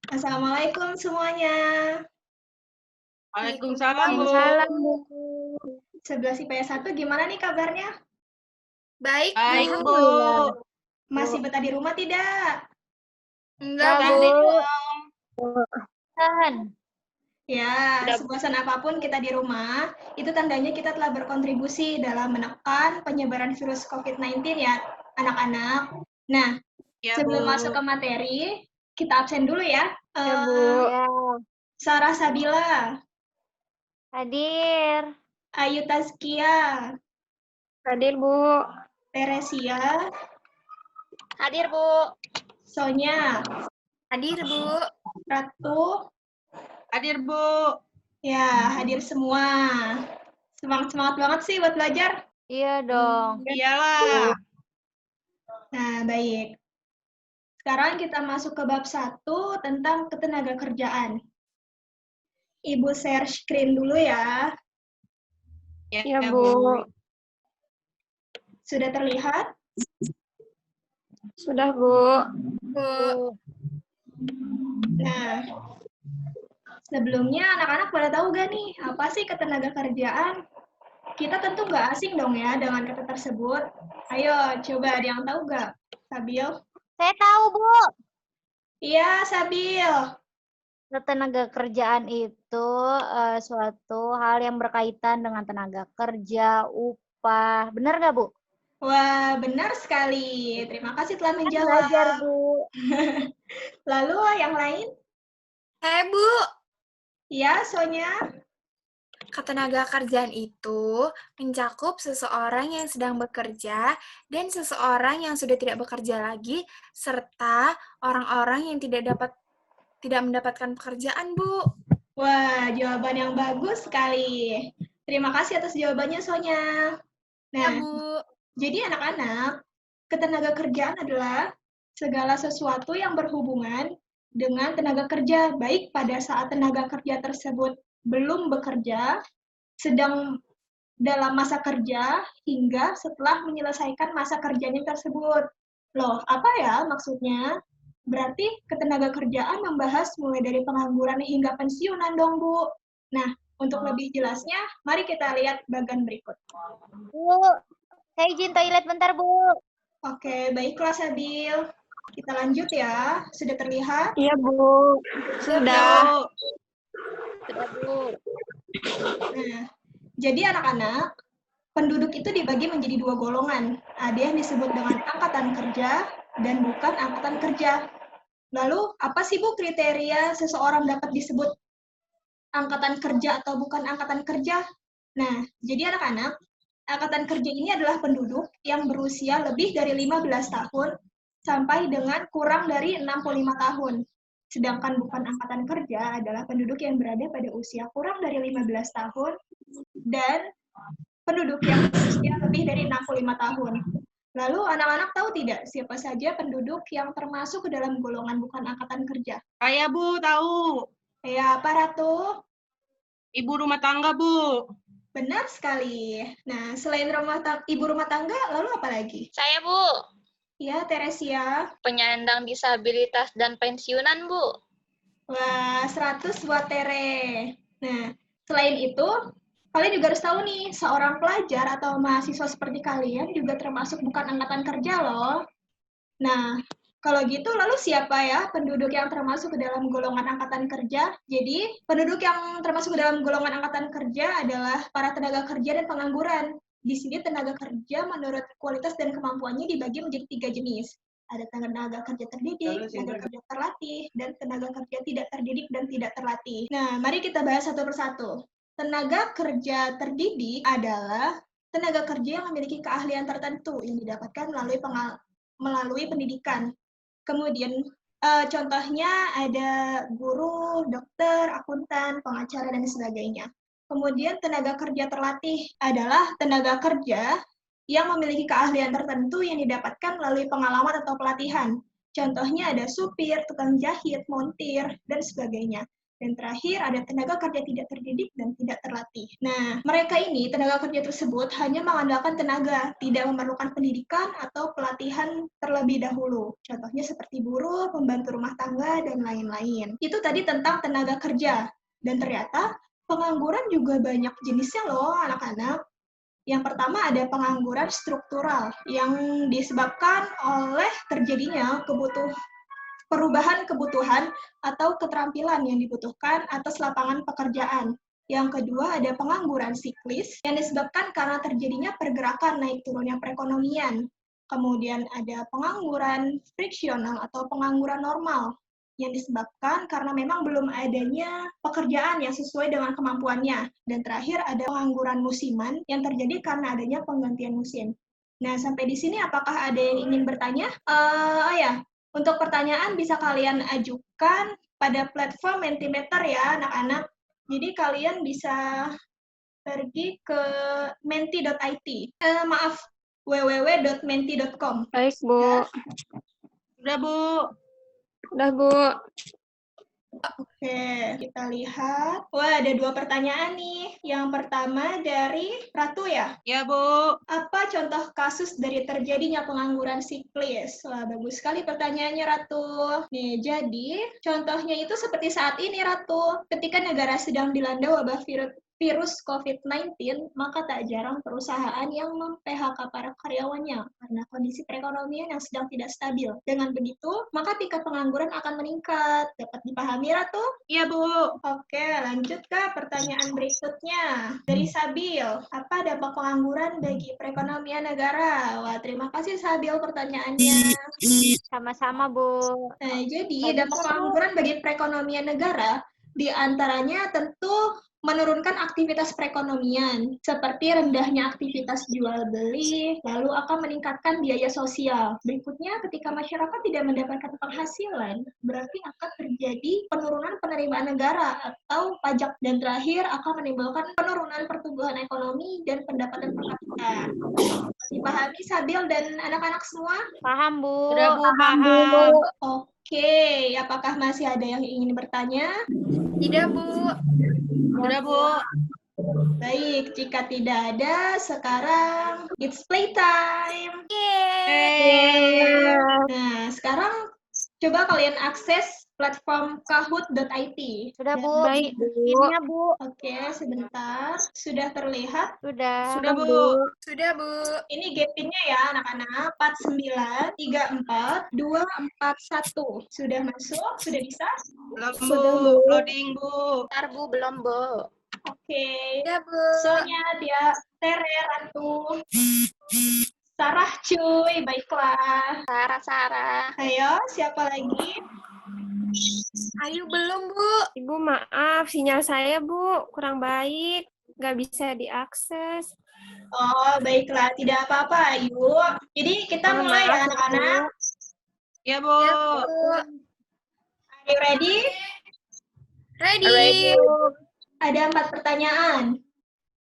Assalamualaikum semuanya. Waalaikumsalam, Bu. Waalaikumsalam, Bu. 11 IPS 1 gimana nih kabarnya? Baik, Baik, Bu. Alhamdulillah, Bu. Masih betah di rumah tidak? Enggak, Udah Bu. nih, dong. Kan. Ya, Udah, Bu. sebosan apapun kita di rumah, itu tandanya kita telah berkontribusi dalam menekan penyebaran virus COVID-19 ya, anak-anak. Nah, Ya, sebelum Bu. masuk ke materi, kita absen dulu ya. Ya, Bu. Ya. Sarah Sabila, Hadir. Ayu Tazkia, Hadir, Bu. Teresia, Hadir, Bu. Sonya, Hadir, Bu. Ratu, Hadir, Bu. ya hadir semua. Semangat-semangat banget sih buat belajar. Iya dong. Iyalah. Nah, baik. Sekarang kita masuk ke bab 1 tentang ketenaga kerjaan. Ibu share screen dulu ya. Ya, Bu. Sudah terlihat? Sudah, Bu. Bu. Nah, sebelumnya anak-anak pada tahu gak nih, apa sih ketenaga kerjaan? Kita tentu nggak asing dong ya dengan kata tersebut. Ayo, coba ada yang tahu nggak? Sabil? Saya tahu, Bu. Iya, Sabil. Ketenaga kerjaan itu suatu hal yang berkaitan dengan tenaga kerja, upah. Benar nggak, Bu? Wah, benar sekali. Terima kasih telah menjawab. Belajar, Bu. Lalu yang lain? Bu, Ya, Sonya. ketenaga kerjaan itu mencakup seseorang yang sedang bekerja dan seseorang yang sudah tidak bekerja lagi, serta orang-orang yang tidak mendapatkan pekerjaan, Bu. Wah, jawaban yang bagus sekali. Terima kasih atas jawabannya, Sonya. Ya, Nah, Bu. jadi anak-anak, ketenaga kerjaan adalah segala sesuatu yang berhubungan dengan tenaga kerja, baik pada saat tenaga kerja tersebut belum bekerja, sedang dalam masa kerja, hingga setelah menyelesaikan masa kerjanya tersebut. Loh, apa ya maksudnya? Berarti ketenaga kerjaan membahas mulai dari pengangguran hingga pensiunan dong, Bu. Nah, untuk lebih jelasnya, mari kita lihat bagian berikut. Bu, saya izin toilet bentar, Bu. Oke, baiklah Sabil. Kita lanjut ya. Sudah terlihat? Iya, Bu. Sudah. Sudah, Bu. Nah, jadi anak-anak, penduduk itu dibagi menjadi dua golongan. Ada yang disebut dengan angkatan kerja dan bukan angkatan kerja. Lalu, apa sih Bu kriteria seseorang dapat disebut angkatan kerja atau bukan angkatan kerja? Nah, jadi anak-anak, angkatan kerja ini adalah penduduk yang berusia lebih dari 15 tahun sampai dengan kurang dari 65 tahun. Sedangkan bukan angkatan kerja adalah penduduk yang berada pada usia kurang dari 15 tahun dan penduduk yang berusia lebih dari 65 tahun. Lalu anak-anak tahu tidak siapa saja penduduk yang termasuk ke dalam golongan bukan angkatan kerja? Saya, Bu, tahu. Ya, apa Ratu? Ibu rumah tangga, Bu. Benar sekali. Nah, selain ibu rumah tangga, lalu apa lagi? Saya, Bu. Ya, Teresia. Penyandang disabilitas dan pensiunan, Bu. Wah, 100 buat Tere. Nah, selain itu, kalian juga harus tahu nih, seorang pelajar atau mahasiswa seperti kalian juga termasuk bukan angkatan kerja loh. Nah, kalau gitu lalu siapa ya penduduk yang termasuk ke dalam golongan angkatan kerja? Jadi, penduduk yang termasuk ke dalam golongan angkatan kerja adalah para tenaga kerja dan pengangguran. Di sini tenaga kerja menurut kualitas dan kemampuannya dibagi menjadi 3 jenis. Ada tenaga kerja terdidik, tenaga kerja terlatih, dan tenaga kerja tidak terdidik dan tidak terlatih. Nah, mari kita bahas satu persatu. Tenaga kerja terdidik adalah tenaga kerja yang memiliki keahlian tertentu yang didapatkan melalui pendidikan. Kemudian contohnya ada guru, dokter, akuntan, pengacara, dan sebagainya. Kemudian tenaga kerja terlatih adalah tenaga kerja yang memiliki keahlian tertentu yang didapatkan melalui pengalaman atau pelatihan. Contohnya ada supir, tukang jahit, montir, dan sebagainya. Dan terakhir ada tenaga kerja tidak terdidik dan tidak terlatih. Nah, mereka ini, tenaga kerja tersebut hanya mengandalkan tenaga, tidak memerlukan pendidikan atau pelatihan terlebih dahulu. Contohnya seperti buruh, pembantu rumah tangga, dan lain-lain. Itu tadi tentang tenaga kerja. Dan ternyata pengangguran juga banyak jenisnya loh anak-anak. Yang pertama ada pengangguran struktural yang disebabkan oleh terjadinya perubahan kebutuhan atau keterampilan yang dibutuhkan atas lapangan pekerjaan. Yang kedua ada pengangguran siklis yang disebabkan karena terjadinya pergerakan naik turunnya perekonomian. Kemudian ada pengangguran friksional atau pengangguran normal yang disebabkan karena memang belum adanya pekerjaan yang sesuai dengan kemampuannya. Dan terakhir ada pengangguran musiman yang terjadi karena adanya penggantian musim. Nah, sampai di sini apakah ada yang ingin bertanya? Untuk pertanyaan bisa kalian ajukan pada platform Mentimeter ya, anak-anak. Jadi kalian bisa pergi ke menti.it. www.menti.com. Baik, Bu. Ya. Sudah, Bu. Udah, Bu. Oke, kita lihat. Wah, ada 2 pertanyaan nih. Yang pertama dari Ratu ya. Ya, Bu. Apa contoh kasus dari terjadinya pengangguran siklis? Wah, bagus sekali pertanyaannya, Ratu. Nih, jadi contohnya itu seperti saat ini, Ratu. Ketika negara sedang dilanda wabah virus COVID-19, maka tak jarang perusahaan yang mem-PHK para karyawannya karena kondisi perekonomian yang sedang tidak stabil. Dengan begitu, maka tingkat pengangguran akan meningkat. Dapat dipahami, Ratu? Iya, Bu. Oke, lanjut ke pertanyaan berikutnya. Dari Sabil, apa dampak pengangguran bagi perekonomian negara? Wah, terima kasih Sabil pertanyaannya. Sama-sama, Bu. Nah, jadi dampak pengangguran bagi perekonomian negara, di antaranya tentu menurunkan aktivitas perekonomian, seperti rendahnya aktivitas jual beli, lalu akan meningkatkan biaya sosial. Berikutnya, ketika masyarakat tidak mendapatkan penghasilan, berarti akan terjadi penurunan penerimaan negara atau pajak. Dan terakhir, akan menimbulkan penurunan pertumbuhan ekonomi dan pendapatan per kapita. Dipahami, Sabil dan anak-anak semua? Paham, Bu. Sudah, Bu. Paham. Oke, apakah masih ada yang ingin bertanya? Tidak, Bu. Sudah, Bu. Baik, jika tidak ada, sekarang it's playtime. Yeay. Nah, sekarang coba kalian akses platform kahoot.it. Sudah, Bu. Baik, Bu. Bikinnya, Bu. Oke, sebentar. Sudah terlihat? Sudah. Sudah, Bu. Sudah, Bu. Ini gapinnya ya, anak-anak. 49, 34, 241. Sudah masuk? Sudah bisa? Belum, Bu. Sudah, Bu. Loading, Bu. Bentar, Bu, belum, Bu. Oke. Sudah, Bu. Soalnya dia Tere, Ratu, Sarah, cuy. Baiklah. Sarah. Ayo, siapa lagi? Ayu belum, Bu. Ibu, maaf. Sinyal saya, Bu, kurang baik. Nggak bisa diakses. Oh, baiklah. Tidak apa-apa, Ayu. Jadi kita mulai ya, anak-anak. Ya, Bu. Ya, Bu. Are you ready? Ready. Ada 4 pertanyaan.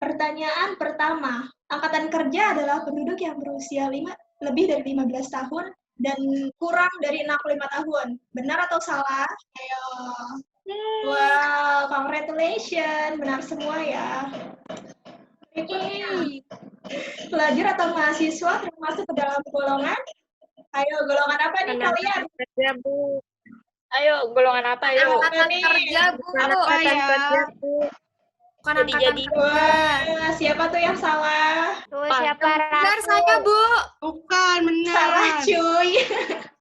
Pertanyaan pertama. Angkatan kerja adalah penduduk yang berusia lebih dari 15 tahun dan kurang dari 65 tahun. Benar atau salah? Ayo. Wow, congratulations. Benar semua ya. Berikutnya. Pelajar atau mahasiswa termasuk ke dalam golongan? Ayo, golongan apa nih kalian? Kerja, Bu. Ayo, golongan apa, yuk? Angkatan nih? kerja, Bu. Apa ya? Bukan angkatan Jadi. kerja. Wah, siapa tuh yang salah? Tuh, Pak. siapa, Benar Ratu? saya, Bu. Bukan, benar. Sarah, cuy.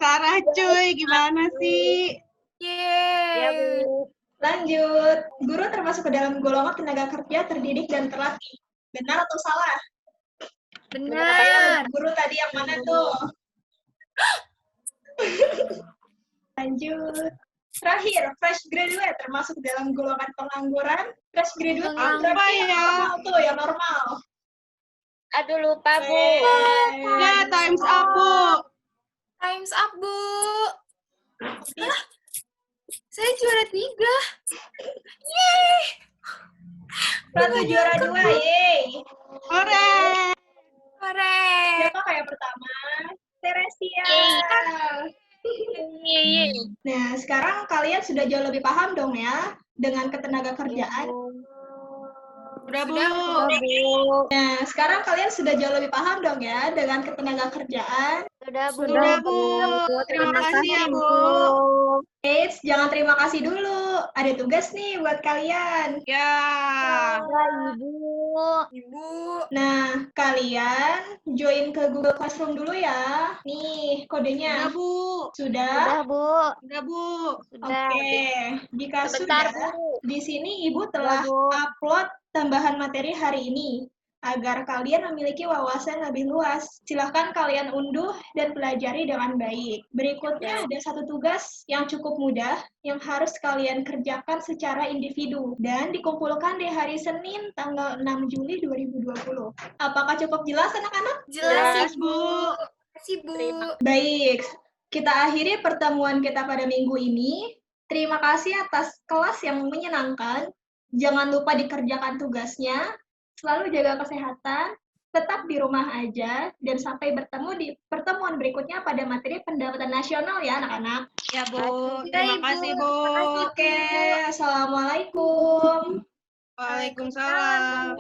Sarah, cuy. Gimana sih? Ya, Yeay. Bu. Lanjut. Guru termasuk ke dalam golongan tenaga kerja terdidik dan terlatih. Benar atau salah? Benar. Guru tadi yang mana tuh? Lanjut. Terakhir, fresh graduate termasuk dalam golongan pengangguran. Fresh graduate Apa berarti yang ya? normal tuh, yang normal. Aduh, lupa, Bu. Ya, time's up, Bu. Time's up, Bu. Hah? Saya juara 3. Yeay. Ratu juara 2, yeay. Hore. Hore. Siapa kayak pertama? Teresia. Yeay. Nah, sekarang kalian sudah jauh lebih paham dong ya dengan ketenaga kerjaan? Udah, Bu. Sudah, Bu. Nah, sekarang kalian sudah jauh lebih paham dong ya dengan ketenaga kerjaan. Sudah, Bu. Sudah, Bu. Terima kasih ya, Bu. Eits, jangan terima kasih dulu. Ada tugas nih buat kalian. Ya. Ya, Ibu. Ibu. Nah, kalian join ke Google Classroom dulu ya. Nih, Udah, kodenya. Bu. Sudah? Sudah, Bu. Udah, Bu. Sudah. Oke. Jika Sebentar, sudah, Bu. di sini Ibu telah Bu. upload tambahan materi hari ini agar kalian memiliki wawasan lebih luas. Silahkan kalian unduh dan pelajari dengan baik. Berikutnya ada satu tugas yang cukup mudah yang harus kalian kerjakan secara individu dan dikumpulkan di hari Senin tanggal 6 Juli 2020. Apakah cukup jelas anak-anak? Jelas, Jelas, Bu. Terima kasih, Bu. Baik, kita akhiri pertemuan kita pada minggu ini. Terima kasih atas kelas yang menyenangkan. Jangan lupa dikerjakan tugasnya. Selalu jaga kesehatan. Tetap di rumah aja. Dan sampai bertemu di pertemuan berikutnya pada materi pendapatan nasional ya anak-anak. Ya, Bu. Terima kasih, Bu. Oke, Assalamualaikum. Waalaikumsalam.